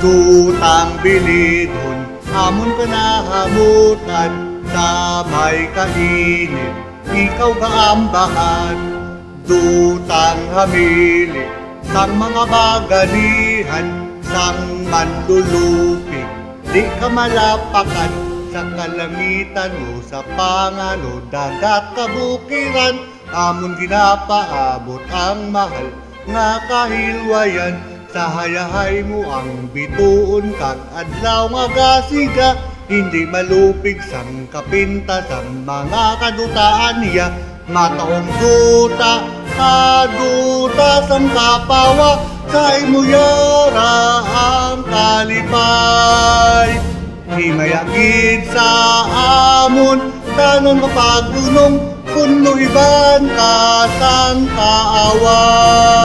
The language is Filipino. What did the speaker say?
Dutang bilidon, amon ka nahamutan, sa may kainit, ikaw kaambahan. Dutang hamili, sang mga baganihan, sang manlulupig, di ka malapakan. Sa kalangitan o sa pangano, dagat kabukiran, amon ginapaabot ang mahal nga kahilwayan. Sa hayahay mo ang bituon kag adlaw nga gasiga, hindi malupig sang kapinta sa mga kadutaan niya. Mataong duta, kaduta sang kapawa, sa imuyara ang kalipay. Himayagid sa amon, tanon mapagdunong, kuno iban ka sang kaaway.